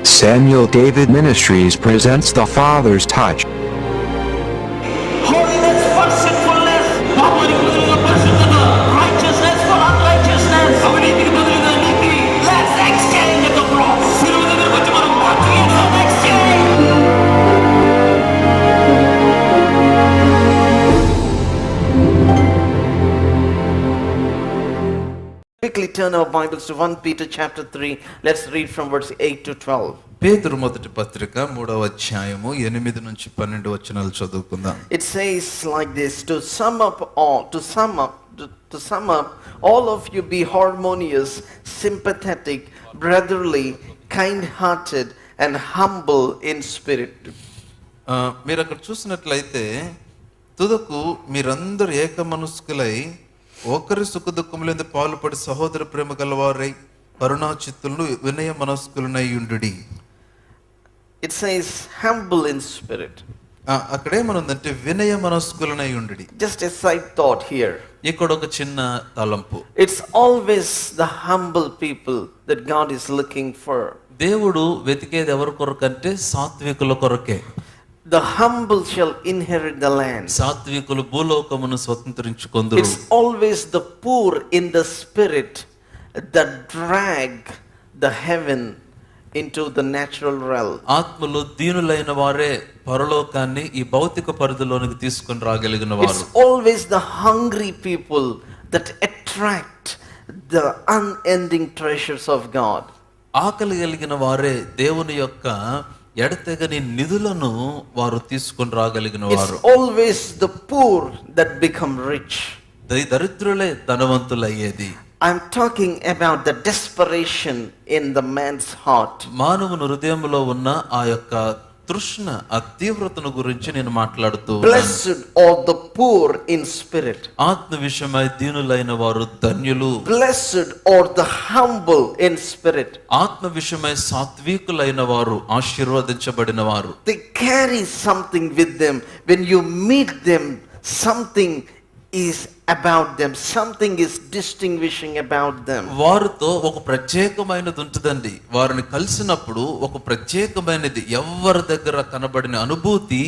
Samuel David Ministries presents The Father's Touch. Holiness for sinfulness, righteousness for unrighteousness. Let's exchange at the cross. Let's exchange. Quickly turn our Bibles to 1 Peter chapter 3. Let's read from verse 8 to 12. పేతురు మొదటి పత్రిక 3వ అధ్యాయము 8 నుంచి 12 వచనాలు చదువుకుందాం. It says like this: to sum up, all of you be harmonious, sympathetic, brotherly, kind-hearted, and humble in spirit. మీరు అక్కడ చూసినట్లయితే తుదకు మీరందరూ ఏక మనస్కులై ఒకరి సుఖ దుఃఖములందు పాలుపడి సహోదర ప్రేమ గలవారై కరుణా చిత్తులను వినయ మనస్కులనై ఉండుడి. It says humble in spirit. అక్కడేమనుందంటే వినయ మనస్కులనై ఉండుడి. Just a side thought here. ఇక్కడ ఒక చిన్న తలంపు. It's always the humble people that God is looking for. దేవుడు వెతికేది ఎవరి కొరకంటే సాత్వికుల కొరకే. The humble shall inherit the land. సాత్వికులు భూలోకమును స్వతంత్రించుకొందురు. It's always the poor in the spirit that drag the heaven into the natural realm. ఆత్మలో దీనులైన వారే పరలోకాన్ని ఈ భౌతిక పరిధిలోనికి తీసుకొని రాగలిగిన వారు. It's always the hungry people that attract the unending treasures of God. ఆకలి కలిగిన వారే దేవుని యొక్క ఎడతెగని నిధులను వారు తీసుకొని రాగలిగిన వారు. It's always the poor that become rich. దరిద్రులే ధనవంతులయ్యేది. I'm talking about the desperation in the man's heart. మానవుని హృదయంలో ఉన్న ఆ యొక్క తృష్ణ, ఆ తీవ్రతను గురించి నేను మాట్లాడుతూ Blessed are the poor in spirit. ఆత్మ విషయమై దీనులైన వారు ధన్యులు. Blessed are the humble in spirit. ఆత్మ విషయమై సాత్వికులైన వారు ఆశీర్వదించబడిన వారు. They carry something with them. When you meet them, something is about them. Something is distinguishing about them. వారితో ఒక ప్రత్యేకమైనది ఉంటుందండి. వారిని కలిసినప్పుడు ఒక ప్రత్యేకమైనది ఎవరి దగ్గర కనబడిన అనుభూతి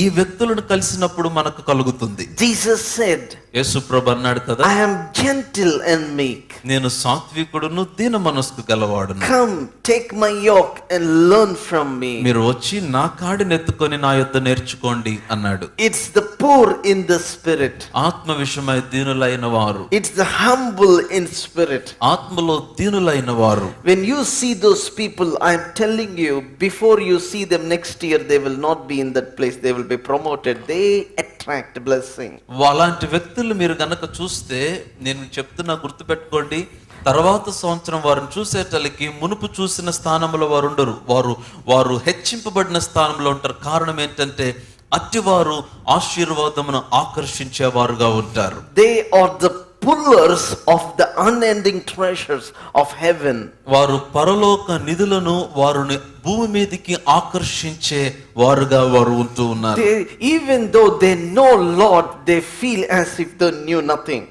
ఈ వ్యక్తులను కలిసినప్పుడు మనకు కలుగుతుంది. Jesus said, యేసు ప్రభు అన్నాడు కదా, I am gentle and meek. నేను సాత్వికుడును దీన మనస్సు గలవాడును. Come, take my yoke and learn from me. మీరు వచ్చి నా కాడిని ఎత్తుకొని నా యొద్ద నేర్చుకోండి అన్నాడు. It's the poor in the spirit. ఆత్మ విషయమై దీనులైన వారు. It's the humble in spirit. ఆత్మలో దీనులైన వారు. When you see those people, I am telling you, before you see them next year, they will not be in that place. They will be promoted. They attract blessing. అలాంటి వ్యక్తులు మీరు గనక చూస్తే నేను చెప్తున్నా, గుర్తుపెట్టుకోండి, తర్వాత సంవత్సరం వారిని చూసేటలకి మునుపు చూసిన స్థానంలో వారు ఉండరు. వారు హెచ్చింపబడిన స్థానంలో ఉంటారు. కారణం ఏంటంటే అట్టివారు ఆశీర్వాదమును ఆకర్షించేవారుగా ఉంటారు. They are the pullers of the unending treasures of heaven. వారు పరలోక నిధులను వారిని భూమి మీదకి ఆకర్షించే వారుగా వారు ఉంటూ ఉన్నారు. Even though they know Lord, they feel as if they knew nothing.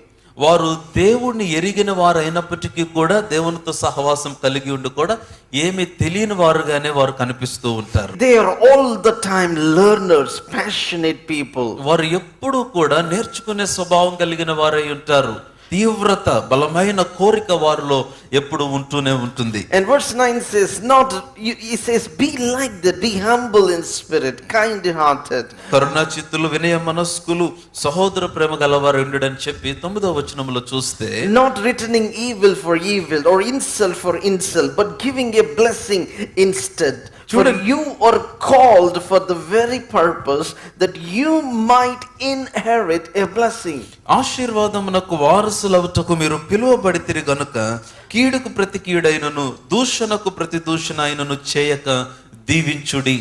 వారు దేవుణ్ణి ఎరిగిన వారు అయినప్పటికీ కూడా దేవునితో సహవాసం కలిగి ఉండి కూడా ఏమీ తెలియని వారుగానే వారు కనిపిస్తూ ఉంటారు. They are all the time learners, passionate people. వారు ఎప్పుడూ కూడా నేర్చుకునే స్వభావం కలిగిన వారై ఉంటారు. తీవ్రత, బలమైన కోరిక వారిలో ఎప్పుడు ఉంటూనే ఉంటుంది. And verse 9 says, he says, be like that, be humble in spirit, kind-hearted. కరుణా చిత్తులు, వినయ మనస్కులు, సహోదర ప్రేమ గలవారు ఉండడని చెప్పి 9వ వచనంలో చూస్తే, not returning evil for evil or insult for insult, but giving a blessing instead. For you are called for the very purpose that you might inherit a blessing. ఆశీర్వాదమునకు వారసులవుటకు మీరు పిలువబడితిరి గనుక కీడుకు ప్రతి కీడైనను దూషణకు ప్రతి దూషణ అయినను చేయక దీవించుడి.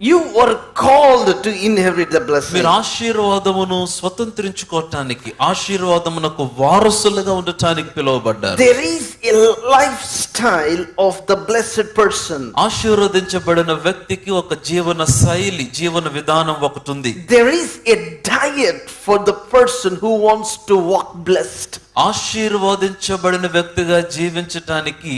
You are called to inherit the blessing. మీరు ఆశీర్వాదమును స్వతంత్రించుకోవటానికి, ఆశీర్వాదమునకు వారసులుగా ఉండటానికి పిలువబడ్డారు. There is a lifestyle lifestyle of the blessed person. ఆశీర్వదించబడిన వ్యక్తికి ఒక జీవన శైలి, జీవన విధానం ఒకటి ఉంది. There is a diet for the person who wants to walk blessed. ఆశీర్వదించబడిన వ్యక్తిగా జీవించటానికి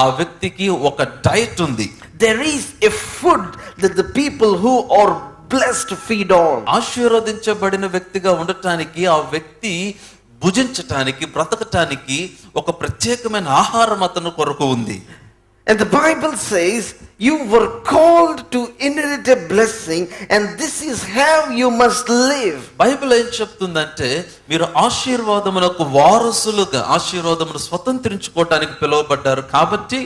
ఆ వ్యక్తికి ఒక డైట్ ఉంది. There is a food that the people who are blessed feed on. ఆశీర్వదించబడిన వ్యక్తిగా ఉండటానికి ఆ వ్యక్తి భుజించటానికి, బ్రతకటానికి ఒక ప్రత్యేకమైన ఆహారం అతని కొరకు ఉంది. And the Bible says you were called to inherit a blessing and this is how you must live. Bible ఏం చెప్తుందంటే మీరు ఆశీర్వాదమునకు వారసులుగా, ఆశీర్వాదమును స్వతంత్రించుకోవటానికి పిలువబడ్డారు కాబట్టి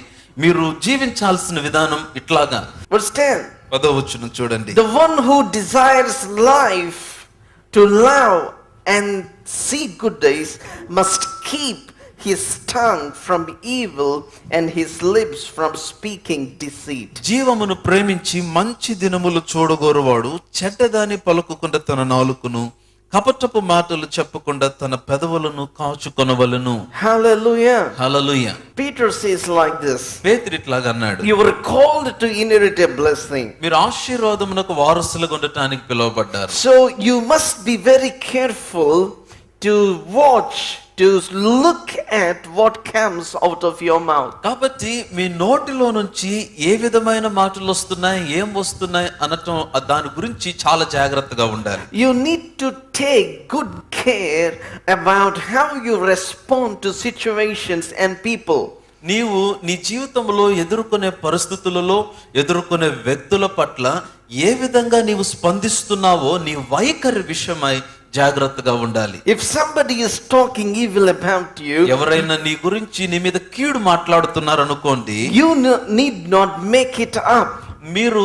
మీరు జీవించాల్సిన విధానం ఇట్లాగా. Verse 10. 10వ వచనం చూడండి. The one who desires life to love and see good days must keep his tongue from evil and his lips from speaking deceit. జీవమును ప్రేమించి మంచి దినములు చూడగోరువాడు చెడ్డదాని పలుకుకుండా తన నాలుకను, కపటపు మాటలు చెప్పకుండా తన పెదవులను కాచుకొనవలెను. Hallelujah. Hallelujah. Peter says like this. పేతురు ఇట్లాగా అన్నాడు. You were called to inherit a blessing. మీరు ఆశీర్వాదమునకు వారసులుగా ఉండటానికి పిలువబడ్డారు. So you must be very careful to watch, to look at what comes out of your mouth. కాబట్టి మీ నోటిలో నుంచి ఏ విధమైన మాటలు వస్తున్నాయి, ఏం వస్తున్నాయి అనటం, దాని గురించి చాలా జాగ్రత్తగా ఉండాలి. You need to take good care about how you respond to situations and people. నీవు నీ జీవితంలో ఎదుర్కొనే పరిస్థితులలో, ఎదుర్కొనే వ్యక్తుల పట్ల ఏ విధంగా నీవు స్పందిస్తున్నావో నీ వైఖరి విషయమై జాగ్రత్తగా ఉండాలి. If somebody is talking evil about you, ఎవరైనా నీ గురించి నీ మీద కీడు మాట్లాడుతున్నారు అనుకోండి, you need not make it up. మీరు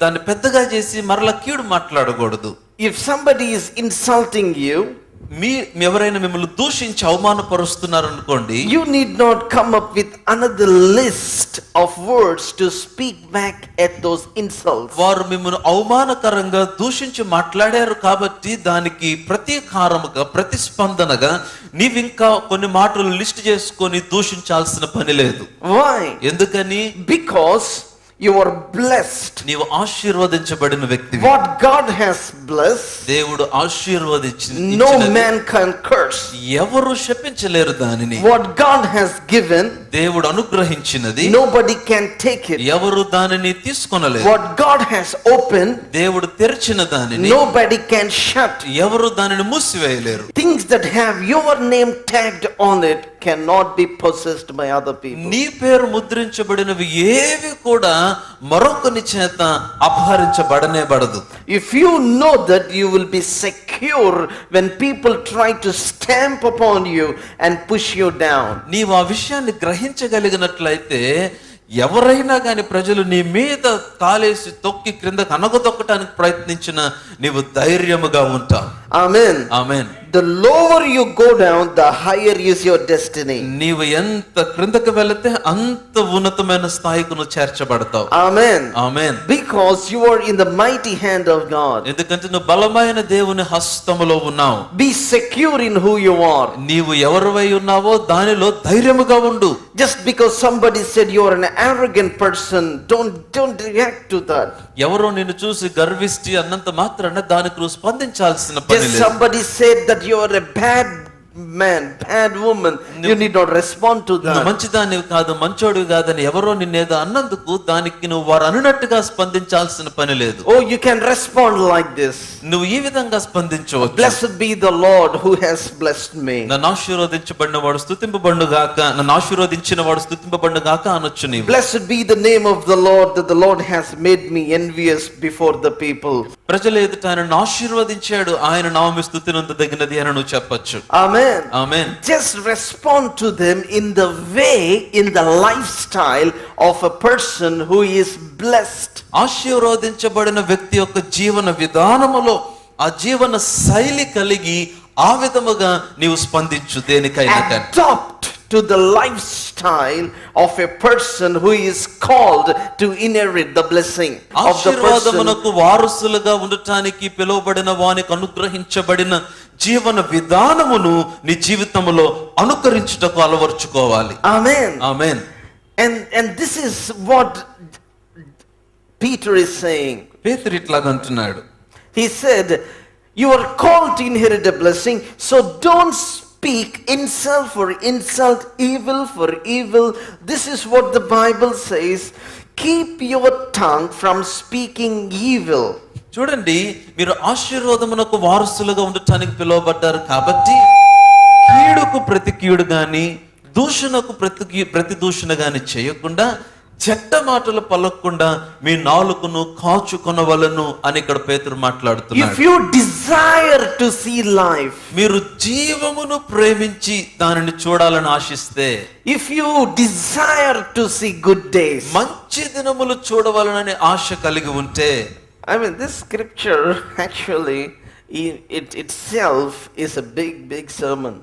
దాన్ని పెద్దగా చేసి మరలా కీడు మాట్లాడకూడదు. If somebody is insulting you, ఎవరైనా మిమ్మల్ని దూషించి అవమానపరుస్తున్నారు అనుకోండి, you need not come up with another list of words to speak back at those insults. వారు మిమ్మల్ని అవమానకరంగా దూషించి మాట్లాడారు కాబట్టి దానికి ప్రతీకారముగా, ప్రతిస్పందనగా నీవింకా కొన్ని మాటలు లిస్ట్ చేసుకొని దూషించాల్సిన పని లేదు. Why? ఎందుకని? Because you are blessed. నీవు ఆశీర్వదించబడిన వ్యక్తివి. What God has blessed, దేవుడు ఆశీర్వదించింది no man can curse. ఎవరు శపించలేరు దానిని. What God has given, దేవుడు అనుగ్రహించినది nobody can take it. ఎవరు దానిని తీసుకొనలేరు. What God has opened, దేవుడు తెరిచిన దానిని nobody can shut. ఎవరు దానిని మూసివేయలేరు. Things that have your name tagged on it cannot be possessed by other people. నీ పేరు ముద్రించబడినవి ఏవి కూడా మరొకని చేత అపహరించబడనేబడదు. If you know that, you will be secure when people try to stamp upon you and push you down. నీవు ఆ విషయాన్ని గ్రహించగలిగినట్లయితే ఎవరైనా కానీ ప్రజలు నీ మీద కాలేసి తొక్కి క్రిందకు అనగదొక్కడానికి ప్రయత్నించిన నీవు ధైర్యముగా ఉంటావు. Amen. Amen. The lower you go down, the higher is your destiny. నీవు ఎంత క్రిందకు వెళితే అంత ఉన్నతమైన స్థాయికి నువ్వు చేర్చబడతావు. Amen. Amen. Because you are in the mighty hand of God. ఎందుకంటే నువ్వు బలమైన దేవుని హస్తములో ఉన్నావు. Be secure in who you are. నీవు ఎవరివై ఉన్నావో దానిలో ధైర్యముగా ఉండు. Just because somebody said you are an arrogant person, don't react to that. ఎవరో నిన్ను చూసి గర్విష్టి అన్నంత మాత్రాన దానికి నువ్వు స్పందించాల్సిన పని Just లేదు. somebody said that you are a bad man, bad woman, you need not respond to నువ్వు that. మంచిదానివి కాదు, మంచోడివి కాదని ఎవరో నిన్నేదో అన్నందుకు దానికి నువ్వు వారు అనున్నట్టుగా స్పందించాల్సిన పని లేదు. Oh, you can respond like this. నువ్వు ఈ విధంగా స్పందించవచ్చు. Blessed be the Lord who has blessed me. నన్ను ఆశీర్వదించబడిన వాడు స్తుతింపబడును గాక, నన్ను ఆశీర్వదించిన వాడు స్తుతింపబడును గాక అనొచ్చు నీవు. Blessed be the name of the Lord, that the Lord has made me envious before the people. ప్రజల ఎదుట ఆయనను ఆశీర్వదించాడు, ఆయన నామము స్తుతినందదగినది అని నువ్వు చెప్పొచ్చు. Amen. Amen. Just respond to them in the way, in the lifestyle of a person who is blessed. ఆశీర్వదించబడిన వ్యక్తి యొక్క జీవన విధానములో ఆ జీవన శైలి కలిగి ఆ విధముగా నీవు స్పందించు దేనికైనా కానీ. Adopt to the lifestyle of a person who is called to inherit the blessing of the person. ఆశీర్వాదమునకు వారసులుగా ఉండటానికి పిలువబడిన వానికి అనుగ్రహించబడిన జీవన విధానమును నీ జీవితంలో అనుకరించుటకు అలవర్చుకోవాలి. Amen. Amen. And this is what Peter is saying. పేతురు ఇట్లాగ అంటున్నాడు. He said, you are called to inherit a blessing, so don't speak insult for insult, evil for evil. This is what the Bible says. Keep your tongue from speaking evil. చూడండి, మీరు ఆశీర్వాదమునకు వారసులుగా ఉండటానికి పిలువబడ్డారు కాబట్టి కీడుకు ప్రతి కీడు గాని దూషణకు ప్రతి దూషణ గాని చేయకుండా చెడ్డ మాటలు పలకకుండా మీ నాలుకను కాచుకొనవలెను అని ఇక్కడ పేతురు మాట్లాడుతున్నాడు. If you desire to see life, మీరు జీవమును ప్రేమించి దానిని చూడాలని ఆశిస్తే, if you desire to see good days, మంచి దినములు చూడవలనని ఆశ కలిగి ఉంటే, I mean, this scripture actually it itself is a big sermon.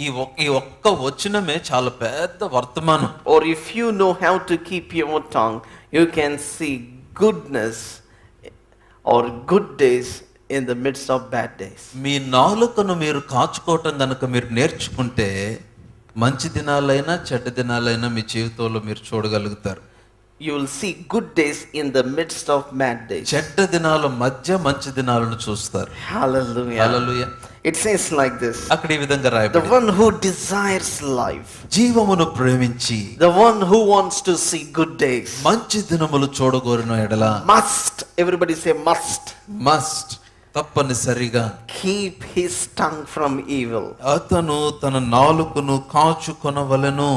ఈ ఒక్క వచనమే చాలా పెద్ద వర్తమానం. Or if you know how to keep your tongue, you can see goodness or good days in the midst of bad days. మీ నాలుకను మీరు కాచుకోవటం గనుక మీరు నేర్చుకుంటే మంచి దినాలైనా చెడ్డ దినాలైనా మీ జీవితంలో మీరు చూడగలుగుతారు. You will see good days in the midst of bad days. చెడ్డ దినాల మధ్య మంచి దినాలను చూస్తారు. Hallelujah. Hallelujah. It says like this. అక్కడ ఈ విధంగా The రాయబడింది. one who desires life, జీవమును ప్రేమించి the one who wants to see good days, మంచి దినములు చూడగోరిన ఎడల must, everybody say must, తప్పనిసరిగా keep his tongue from evil. అతను తన నాలుకను కాచుకొనవలెను.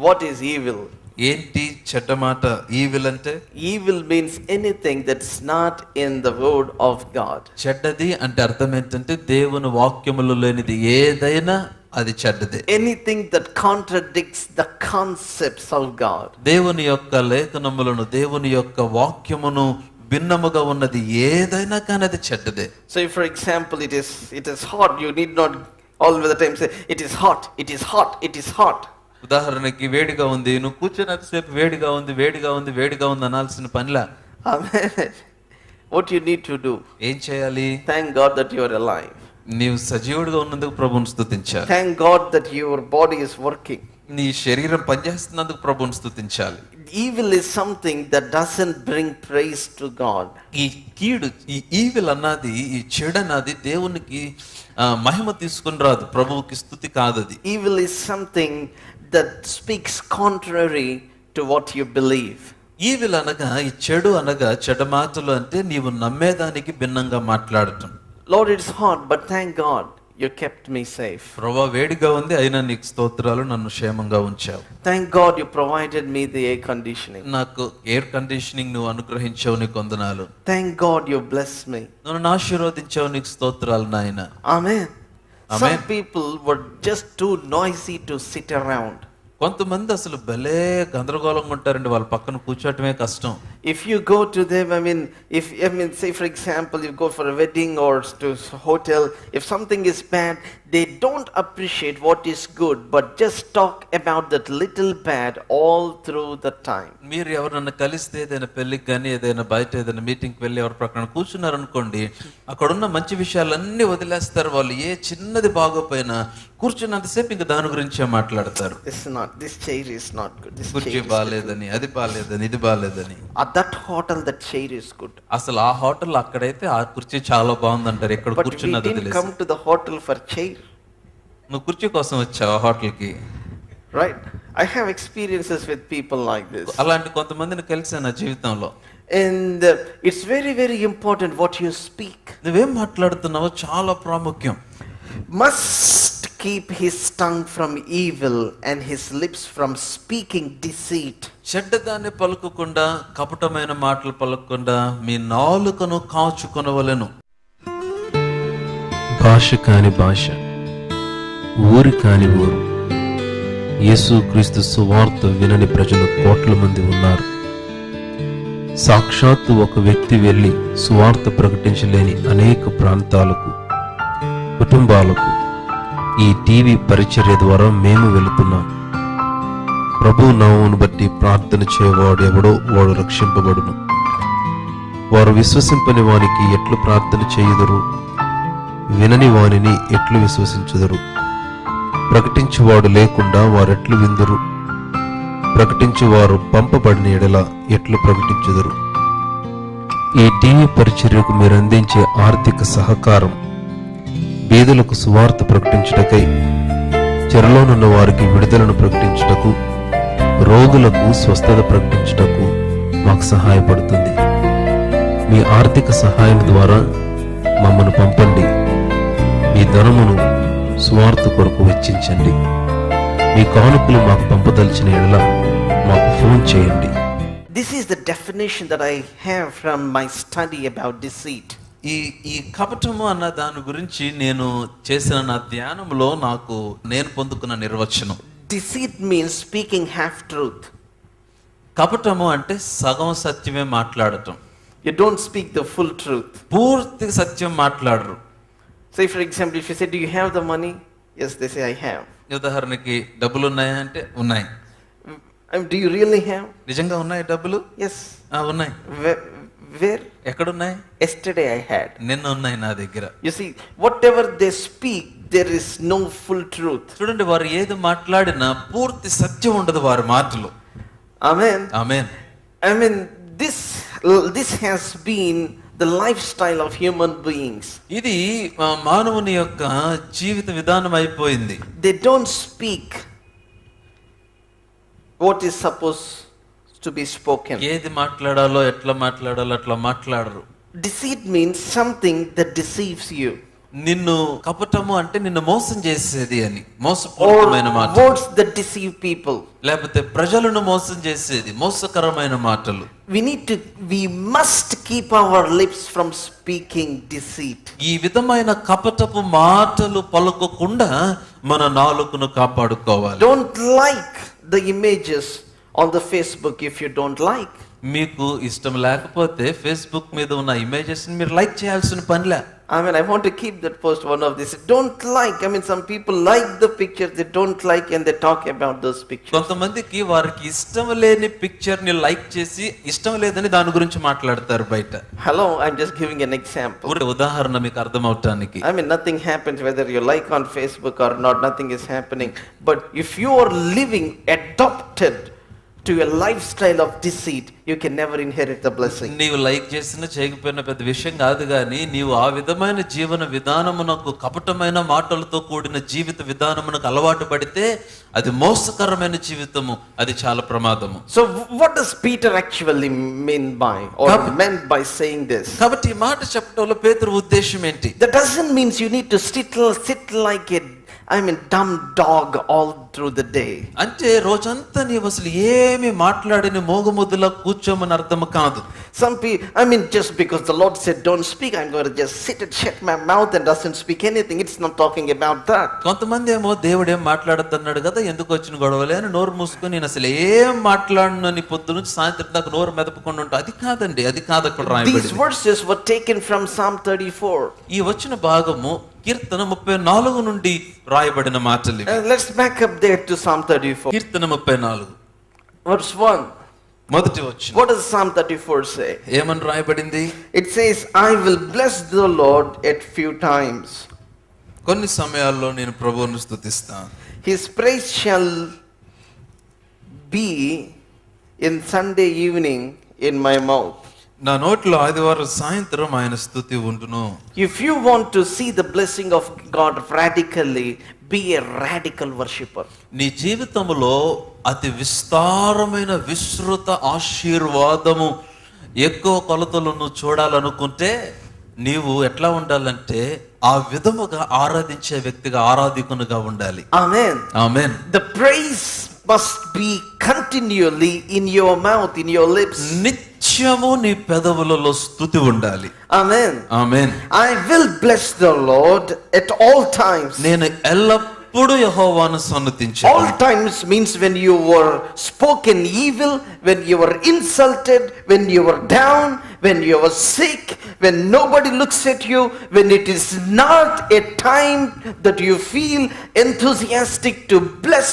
What is evil? ఏంటి చెడ్డ మాట? ఈవిల్ అంటే Evil means anything that's not in the word of God. చెడ్డది అంటే అర్థం ఏంటంటే దేవుని వాక్యములో లేనిది ఏదైనా అది చెడ్డదే. Anything that contradicts the concepts of God. దేవుని యొక్క లేఖనములను, దేవుని యొక్క వాక్యమును భిన్నముగా ఉన్నది ఏదైనా కానీ అది చెడ్డదే. So if for example it is hot, you need not all the time say it is hot, it is hot, it is hot. ఉదాహరణకి వేడిగా ఉంది, నువ్వు కూర్చున్నంతసేపు వేడిగా ఉంది వేడిగా ఉంది వేడిగా ఉంది అనాల్సిన పనిలా. Amen. What you need to do? ఏం చేయాలి? Thank God that you are alive. నీవు సజీవుడిగా ఉన్నందుకు ప్రభువును స్తుతించాలి. Thank God that your body is working. నీ శరీరం పనిచేస్తున్నందుకు ప్రభువును స్తుతించాలి. Evil is something that doesn't bring praise to God. ఈ కీడు, ఈ ఈవిల్ అన్నది, ఈ చెడు అన్నది దేవునికి మహిమ తీసుకుని రాదు, ప్రభువుకి స్తుతి కాదది. Evil is something that speaks contrary to what you believe. Evil అనగా, ఈ చెడు అనగా, చెడు మాటలు అంటే నీవు నమ్మేదానికి భిన్నంగా మాట్లాడటం. Lord, it's hot, but thank God you kept me safe. ప్రభువా వేడిగా ఉంది అయినా నీకు స్తోత్రాలు, నన్ను క్షేమంగా ఉంచావు. Thank God you provided me the air conditioning. నాకు ఎయిర్ కండిషనింగ్ నువ్వు అనుగ్రహించావు, నీకు వందనాలు. Thank God you blessed me. నన్ను ఆశీర్వదించావు, నీకు స్తోత్రాలు నాయన. Amen. Amen. Some people were just too noisy to sit around. కొంతమంది అసలు భలే గందరగోళంగా ఉంటారండి, వాళ్ళ పక్కన కూర్చోటమే కష్టం. If you go to them, say for example, you go for a wedding or to a hotel, if something is bad, they don't appreciate what is good, but just talk about that little bad all through the time. మీరు ఎవరన్నా కలిస్తే ఏదైనా పెళ్ళికి కానీ ఏదైనా బయట ఏదైనా మీటింగ్కి వెళ్ళి ఎవరి ప్రక్కన కూర్చున్నారు అనుకోండి, అక్కడున్న మంచి విషయాలన్నీ వదిలేస్తారు. వాళ్ళు ఏ చిన్నది బాగోపోయినా కూర్చున్నంతసేపు ఇంకా దాని గురించే మాట్లాడతారు. This chair is not good. This కుర్చీ chair is బాగాలేదని, అది బాగాలేదని, ఇది బాగాలేదని. at that hotel that chair is good. అసలు ఆ హోటల్ అక్కడైతే ఆ కుర్చీ చాలా బాగుందంటారు, ఎక్కడ But we కూర్చున్నది didn't తెలియదు. come to the hotel for chair. నువ్వు కుర్చీ కోసం వచ్చావు ఆ హోటల్కి. Right? I have experiences with people like this. అలాంటి కొంతమందిని కలిసాను నా జీవితంలో. And it's very important what you speak. నువ్వేం మాట్లాడుతున్నావో చాలా ప్రాముఖ్యం. Must keep his tongue from evil and his lips from speaking deceit. చెడ్డదాన్ని పలుకకుండా, కపటమైన మాటలు పలకకుండా మీ నాలుకను కాచుకొనవలెను. భాష కాని భాష, ఊరి కాని ఊరు, యేసుక్రీస్తు సువార్త వినని ప్రజలు కోట్ల మంది ఉన్నారు. సాక్షాత్తు ఒక వ్యక్తి వెళ్ళి సువార్త ప్రకటించలేని అనేక ప్రాంతాలకు, కుటుంబాలకు ఈ టీవీ పరిచర్య ద్వారా మేము వెళుతున్నాం. ప్రభు నామమును బట్టి ప్రార్థన చేయవాడు ఎవడో వాడు రక్షింపబడును. వారు విశ్వసింపని వానికి ఎట్లు ప్రార్థన చేయుదురు? వినని వానిని ఎట్లు విశ్వసించుదురు? ప్రకటించువాడు లేకుండా వారెట్లు విందురు? ప్రకటించువారు పంపబడిన ఎడల ఎట్లు ప్రకటించుదురు? ఈ టీవీ పరిచర్యకు మీరు అందించే ఆర్థిక సహకారం బీదలకు సువార్త ప్రకటించుటకై, చెరలోనున్న వారికి విడుదలను ప్రకటించుటకు, రోగులకు స్వస్థత ప్రకటించుటకు మాకు సహాయపడుతుంది. మీ ఆర్థిక సహాయం ద్వారా మమ్మను పంపండి. మీ ధనమును సువార్త కొరకు వెచ్చించండి. మీ కానుకలు మాకు పంపదలిచిన ఎడల మాకు ఫోన్ చేయండి. This is the definition that I have from my study about deceit. ఈ కపటము అన్న దాని గురించి నేను చేసిన నా ధ్యానంలో నేను పొందుకున్న నిర్వచనం. Deceit means speaking half truth. కపటము అంటే సగం సత్యమే మాట్లాడటం. You don't speak the full truth. పూర్తి సత్యం మాట్లాడరు. Say for example, if you say, do you have the money? Yes, they say I have. ఉదాహరణకి డబ్బులు ఉన్నాయా అంటే ఉన్నాయి. Do you really have? నిజంగా ఉన్నాయి డబ్బులు? Yes. ఉన్నాయి. Where? ఎక్కడున్నాయి? Yesterday I had. నిన్న ఉన్నాయి నా దగ్గర. You see, whatever they speak, there is no full truth. చూడండి, వారు ఏది మాట్లాడినా పూర్తి సత్యం ఉండదు వారి మాటలు. Amen. Amen. I mean, this has been the lifestyle of human beings. ఇది మానవుని యొక్క జీవిత విధానం అయిపోయింది. They don't speak what is supposed to be spoken. ఏది మాట్లాడాలో ఎట్లా మాట్లాడాలో అట్లా మాట్లాడరు. Deceit means something that deceives you. నిన్ను కపటము అంటే నిన్ను మోసం చేసేది అని, Or మోసపూరితమైన మాట. words that deceive people. లేకపోతే ప్రజలను మోసం చేసేది, మోసకరమైన మాటలు. We must keep our lips from speaking deceit. ఈ విధమైన కపటపు మాటలు పలుకకుండా మన నాలుకను కాపాడుకోవాలి. Don't like the images on the Facebook if you don't like. మీకు ఇష్టం లేకపోతే ఫేస్బుక్ మీద ఉన్న ఇమేజెస్ ని మీరు లైక్ చేయాల్సిన పనిలే. I mean, I want to keep that post one of these. Don't like. I mean, some people like the pictures they don't like and they talk about those pictures. కొంతమందికి వారికి ఇష్టం లేని picture ని like చేసి ఇష్టం లేదని దాని గురించి మాట్లాడతారు బయట. Hello, I'm just giving an example. ఒక ఉదాహరణ మీకు అర్థం అవటానికి. I mean, nothing happens whether you like on Facebook or not. Nothing is happening. But if you are living adopted to a lifestyle of deceit, you can never inherit the blessing. నీవు like చేసినా చేయకపోయినా పెద్ద విషయం కాదు, కానీ నీవు ఆ విధమైన జీవన విధానమునకు, కపటమైన మాటలతో కూడిన జీవిత విధానమునకు అలవాటు పడితే అది మోసకరమైన జీవితము, అది చాలా ప్రమాదము. So what does Peter actually mean by or meant by saying this? కాబట్టి ఈ మాట చెప్పడంలో పేతురు ఉద్దేశం ఏంటి? That doesn't mean you need to sit like a dumb dog all through the day. అంటే రోజంతా నీవు అసలు ఏమి మాట్లాడిన మోగముద్దులా కూర్చోమని అర్థం కాదు. Some people, just because the Lord said don't speak, I'm going to just sit and shut my mouth and doesn't speak anything. It's not talking about that. కొంతమంది ఏమో దేవుడు ఏం మాట్లాడద్దన్నాడు కదా, ఎందుకు వచ్చిన గొడవలే అని నోరు మూసుకొని నేను అసలు ఏం మాట్లాడను అని పొద్దు నుంచి సాయంత్రం దాకా నోరు మెదపకుండా ఉంటా. అది కాదండి, అది కాదు అక్కడ రాయబడింది. These verses were taken from Psalm 34. ఈ వచ్చిన భాగము కీర్తన 34 నుండి రాయబడిన మాటలు. Let's back up there to Psalm 34. Keerthana 34 verse 1. మొదటి వచనం. What does Psalm 34 say? ఏమని రాయబడింది? It says, I will bless the Lord at few times. కొన్ని సమయాల్లో నేను ప్రభువును స్తుతిస్తాను. His praise shall be in Sunday evening in my mouth. నా నోట్లో ఆదివారం సాయంత్రం ఆయన స్తుతి ఉండును. If you want to see the blessing of God radically, be a radical worshipper. నీ జీవితంలో అతి విస్తారమైన విస్తృత ఆశీర్వాదము ఎక్కువ కొలతలను చూడాలనుకుంటే నీవు ఎట్లా ఉండాలంటే ఆ విధముగా ఆరాధించే వ్యక్తిగా, ఆరాధికునిగా ఉండాలి. Amen. Amen. The praise must be continually in your mouth, in your lips. నిత్యము నీ పెదవులలో స్తుతి ఉండాలి. Amen. Amen. I will bless the Lord at all times. నేను ఎల్లప్పుడూ యెహోవాను సన్నుతించెదను. All times means when you were spoken evil, when you were insulted, when you were down, when you were sick, when nobody looks at you, when it is not a time that you feel enthusiastic to bless.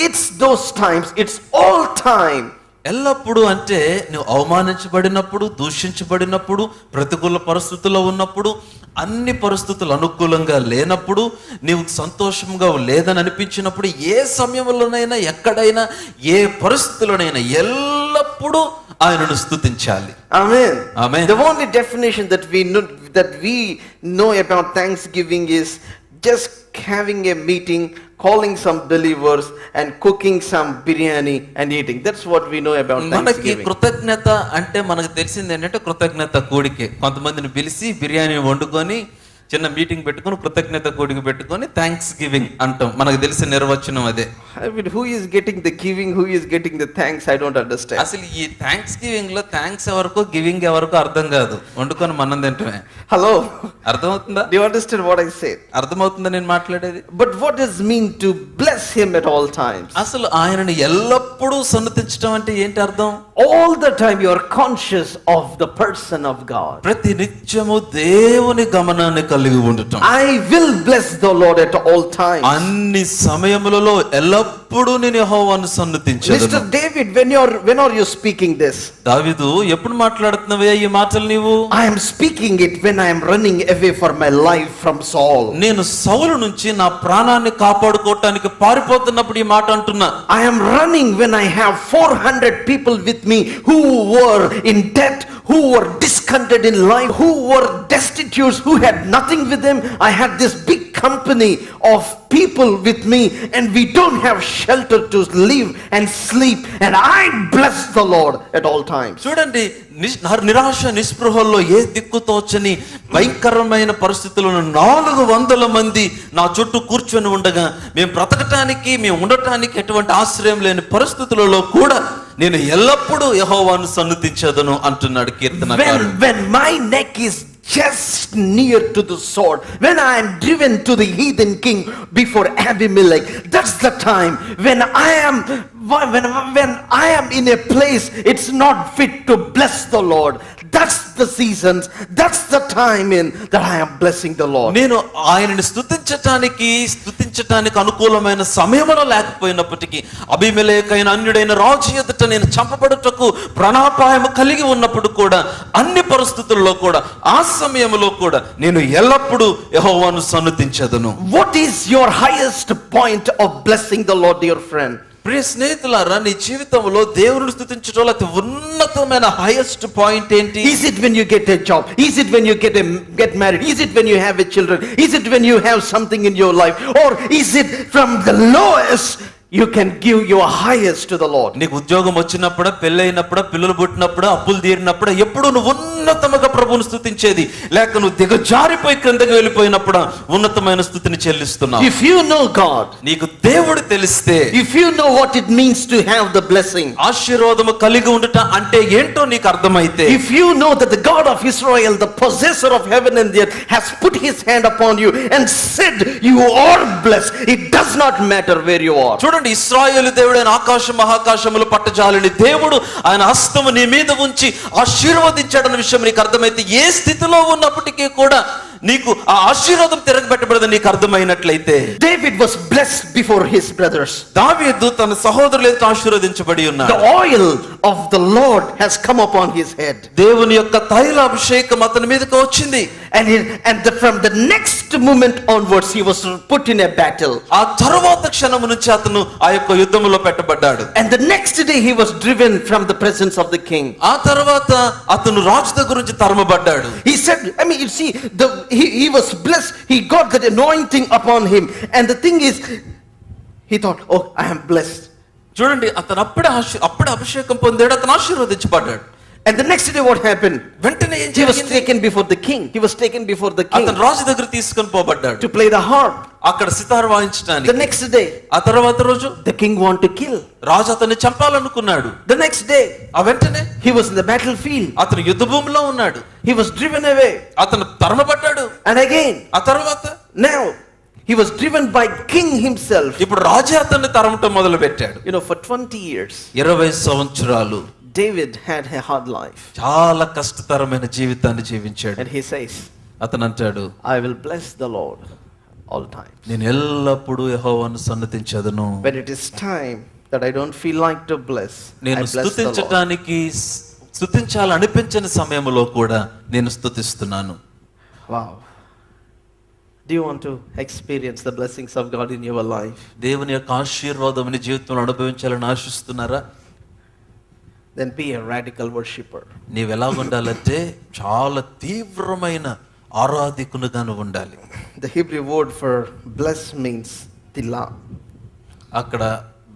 it's those times, it's all time. ఎల్లప్పుడు అంటే నువ్వు అవమానించబడినప్పుడు, దూషించబడినప్పుడు, ప్రతికూల పరిస్థితుల్లో ఉన్నప్పుడు, అన్ని పరిస్థితులు అనుకూలంగా లేనప్పుడు, నీవు సంతోషంగా లేదని అనిపించినప్పుడు, ఏ సమయంలోనైనా, ఎక్కడైనా, ఏ పరిస్థితుల్లోనైనా ఎల్లప్పుడూ ఆయనను స్తుతించాలి. Amen. Amen. The only definition that we know about Thanksgiving is just having a meeting, calling some believers and cooking some biryani and eating. That's what we know about మనకి Thanksgiving. కృతజ్ఞత అంటే మనకు తెలిసింది ఏంటంటే కృతజ్ఞత కూడికే. కొంతమందిని పిలిచి బిర్యానీ వండుకొని చిన్న మీటింగ్ పెట్టుకొని కృతజ్ఞత కూడికి పెట్టుకొని థ్యాంక్స్ గివింగ్ అంటాం. మనకు తెలిసిన నిర్వచనం అదే. I mean, who is getting the giving, who is getting the thanks, I don't understand. అసలు ఈ థ్యాంక్స్ గివింగ్ లో థ్యాంక్స్ ఎవరికో గివింగ్ ఎవరికో అర్థం కాదు. వండుకొని మనం తింటమే. Hello? అర్థమవుతుందా? Do you understand what I said? అర్థమవుతుందా నేను మాట్లాడేది? But what does mean to bless him at all times? అసలు ఆయనని ఎల్లప్పుడూ సన్నుతించడం అంటే ఏంటి అర్థం? All the time you are conscious of the person of God. ప్రతి నిత్యము దేవుని గమనాన్ని కలిగి ఉండటం. I will bless the Lord at all times. అన్ని సమయములలో ఎల్లప్పుడూ నేను యెహోవాను సన్నుతించెదను. Mr. David, when are you speaking this? దావీదు ఎప్పుడు మాట్లాడుతున్నావే ఈ మాటలు నీవు? I am speaking it when I am running away for my life from Saul. నేను సౌలు నుంచి నా ప్రాణాన్ని కాపాడుకోవటానికి పారిపోతున్నప్పుడు ఈ మాట అంటున్నా. I am running when I have 400 people with me who were in debt, who were discontented in life, who were destitute, who had nothing with them. I had this big company of people with me and we don't have shelter to live and sleep, and I bless the Lord at all times. చూడండి, నిరాశ నిస్పృహల్లో ఏ దిక్కుతోచని భయంకరమైన పరిస్థితులను 400 మంది నా చుట్టూ కూర్చొని ఉండగా, మేము బ్రతకటానికి, మేము ఉండటానికి ఎటువంటి ఆశ్రయం లేని పరిస్థితులలో కూడా నేను ఎల్లప్పుడూ యెహోవాను సన్నుతించెదను అంటున్నాడు కీర్తనకారుడు. When my neck is just near to the sword, when I am driven to the heathen king before Abimelech, that's the time when I am in a place it's not fit to bless the Lord. That's the seasons, that's the time in that I am blessing the Lord. నేను ఆయనని స్తుతించటానికి అనుకూలమైన సమయంలో లేకపోయినప్పటికీ, అబీమెలెకైన అన్యుడైన రాజు ఎదుట నేను చంపబడుటకు ప్రాణాపాయం కలిగి ఉన్నప్పుడు కూడా, అన్ని పరిస్థితుల్లో కూడా, ఆ సమయంలో కూడా నేను ఎల్లప్పుడూ యెహోవాను సన్నుతించెదను. What is your highest point of blessing the Lord, dear friend? ప్రియ స్నేహితులారా, నీ జీవితంలో దేవుని స్తుతించడంలో అతి ఉన్నతమైన హైయెస్ట్ పాయింట్ ఏంటి? Is it when you get a job? Is it when you get married? Is it when you have a children? Is it when you have something in your life? Or is it from the lowest you can give your highest to the Lord? నీకు ఉద్యోగం వచ్చినప్పుడు, పెళ్ళైనప్పుడు, పిల్లలు పుట్టినప్పుడు, అప్పులు తీరినప్పుడు ఎప్పుడు నువ్వు ఉన్నతముగా ప్రభువును స్తుతించేది, లేక నువ్వు దిగజారిపోయి క్రిందకి వెళ్ళిపోయినప్పుడు ఉన్నతమైన స్తుతిని చెల్లిస్తున్నావు? If you know God, నీకు దేవుడు తెలిస్తే, if you know what it means to have the blessing, ఆశీర్వాదము కలిగి ఉండుట అంటే ఏంటో నీకు అర్థమైతే, if you know that the God of Israel, the possessor of heaven and earth, has put his hand upon you and said you are blessed, it does not matter where you are. చూడండి, ఇశ్రాయేలు దేవుడైన ఆకాశ మహాకాశములు పట్టజాలని దేవుడు ఆయన హస్తము నీ మీద ఉంచి ఆశీర్వదించాడన్న విషయం నీకు అర్థమైతే, ఏ స్థితిలో ఉన్నప్పటికీ కూడా నీకు ఆ ఆశీర్వాదం తిరగబెట్టబడదని నీకు అర్థమైనట్లయితే, David was blessed before his brothers. దావీదు తన సహోదరులతో ఆశీర్వదించబడి ఉన్నాడు. The oil of the Lord has come upon his head. దేవుని యొక్క తైలాభిషేకం అతని మీదకి వచ్చింది. From the next moment onwards he was put in a battle. ఆ తరువాత క్షణము నుంచి అతను ఆ యొక్క యుద్ధములో పెట్టబడ్డాడు. And the next day he was driven from the presence of the king. ఆ తర్వాత అతను రాజు దగ్గర నుంచి తరమబడ్డాడు. He said, I mean, you see, he was blessed. He got that anointing upon him. And the thing is, he thought, oh, I am blessed. చూడండి, అతను అప్పుడే అభిషేకం పొందాడు, అతను ఆశీర్వదించబడ్డాడు. And the next day what happened? వెంటనే ఏం He was జరిగింది? taken before the king. He was taken before the king అతను రాజు దగ్గర తీసుకొని పోబడ్డాడు to play the harp. అక్కడ సితార్ The వాయించడానికి. next day, ఆ తర్వాత రోజు the king wanted to kill. రాజు అతన్ని చంపాలనుకున్నాడు. The next day, ఆ వెంటనే he was in the battlefield. అతను యుద్ధ భూమిలో ఉన్నాడు. He was driven away. అతను తరమబడ్డాడు. And again, ఆ తర్వాత now, he was driven by king himself. ఇప్పుడు రాజే అతన్ని తరమటం మొదలు పెట్టాడు. You know, for 20 years, 20 సంవత్సరాలు David had a hard life. చాలా కష్టతరమైన జీవితాన్ని జీవించాడు. And he says, అతను అంటాడు, I will bless the Lord all times. నేను ఎల్లప్పుడూ యెహోవాను సన్నతించెదను. When it is time that I don't feel like to bless, I నేను bless the Lord. స్తుతించటానికి స్తుతించాలనిపించని సమయంలో కూడా నేను స్తుతిస్తున్నాను. Wow. Do you want to experience the blessings of God in your life? దేవుని యొక్క ఆశీర్వాదం నీ జీవితంలో అనుభవించాలని ఆశిస్తున్నారా? Then be a radical worshipper. నీవు ఎలా ఉండాలంటే చాలా తీవ్రమైన ఆరాధికునిగా నువ్వు ఉండాలి. The Hebrew word for bless means tila. అక్కడ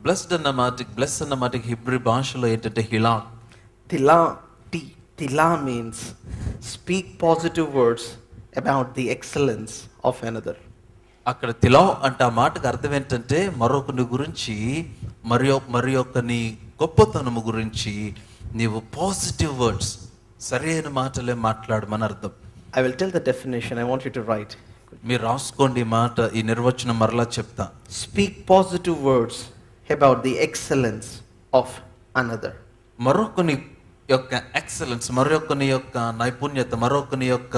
బ్లెస్డ్ అన్న మాటకి హిబ్రీ భాషలో ఏంటంటే హిలా. Tila means speak positive words about the excellence of another. అక్కడ తిలావ్ అంటే ఆ మాటకు అర్థం ఏంటంటే మరొకని గురించి మరి నీ గొప్పతనము గురించి నీవు పాజిటివ్ వర్డ్స్ సరైన మాటలే మాట్లాడమని అర్థం. I will tell the definition. I want you to write. మీరు రాసుకోండి ఈ మాట, ఈ నిర్వచనం మరలా చెప్తా. Speak positive words about the excellence of another. మరొకని యొక్క ఎక్సలెన్స్, మరొకని యొక్క నైపుణ్యత, మరొకని యొక్క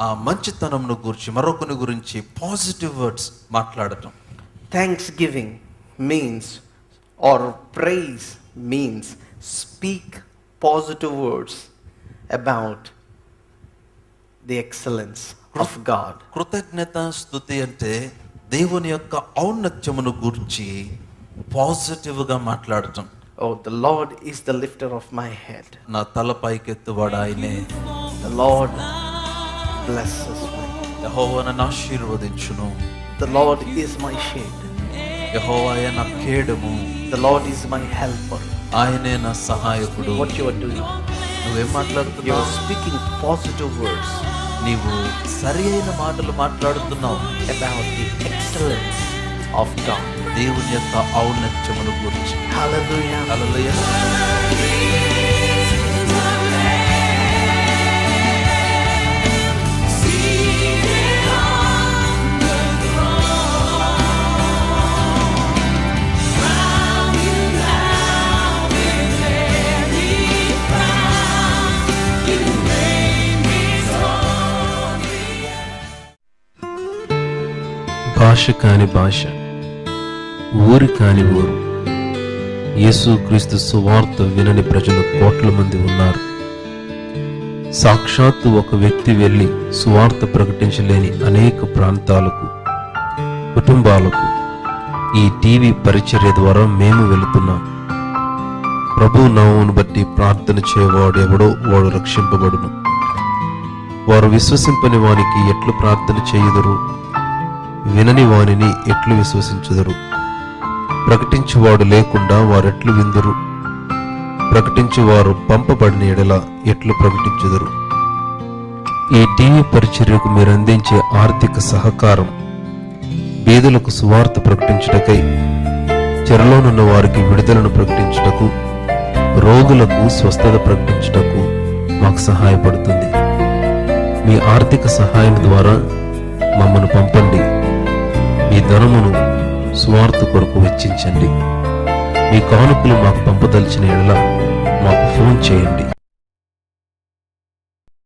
ఆ మంచితనంను గురించి, మరొకని గురించి పాజిటివ్ వర్డ్స్ మాట్లాడటం. Thanksgiving means, or praise means, speak positive words about the excellence of God. కృతజ్ఞత స్తుతి అంటే దేవుని యొక్క ఔన్నత్యమును గురించి పాజిటివ్గా మాట్లాడటం. Oh, the Lord is the lifter of my head. నా తల పైకెత్తువాడు ఆయనే. The Lord blesses me. యెహోవా నన్ను ఆశీర్వదించును. The Lord is my shade. యెహోవాయే నా కేడము. The Lord is my helper. ఆయనే నా సహాయకుడు. What you are doing? నువ్వేం You మాట్లాడుతున్నావు? are speaking positive words నీవు సరి అయిన మాటలు మాట్లాడుతున్నావు about the excellence of God. దేవుని యొక్క ఔన్నత్యమును గురించి. Hallelujah. హల్లెలూయా. భాష కాని భాష, ఊరి కాని ఊరు, యేసుక్రీస్తు సువార్త వినని ప్రజలు కోట్ల మంది ఉన్నారు. సాక్షాత్తు ఒక వ్యక్తి వెళ్ళి సువార్త ప్రకటించలేని అనేక ప్రాంతాలకు, కుటుంబాలకు ఈ టీవీ పరిచర్య ద్వారా మేము వెళుతున్నాం. ప్రభు నామమును బట్టి ప్రార్థన చేయవాడు ఎవడో వాడు రక్షింపబడును. వారు విశ్వసింపని వానికి ఎట్లు ప్రార్థన చేయుదురు? వినని వానిని ఎట్లు విశ్వసించుదురు? ప్రకటించువాడు లేకుండా వారెట్లు విందురు? ప్రకటించువారు పంపబడిన ఎడల ఎట్లు ప్రకటించుదురు? ఈ టీవీ పరిచర్యకు మీరు అందించే ఆర్థిక సహకారం బీదలకు సువార్త ప్రకటించుటకై, చెరలోనున్న వారికి విడుదలను ప్రకటించుటకు, రోగులకు స్వస్థత ప్రకటించుటకు మాకు సహాయపడుతుంది. మీ ఆర్థిక సహాయం ద్వారా మమ్మను పంపండి. మీ ధనమును సువార్త కొరకు వెచ్చించండి. మీ కానుకలు మాకు పంపదలిచిన యెడల మాకు ఫోన్ చేయండి.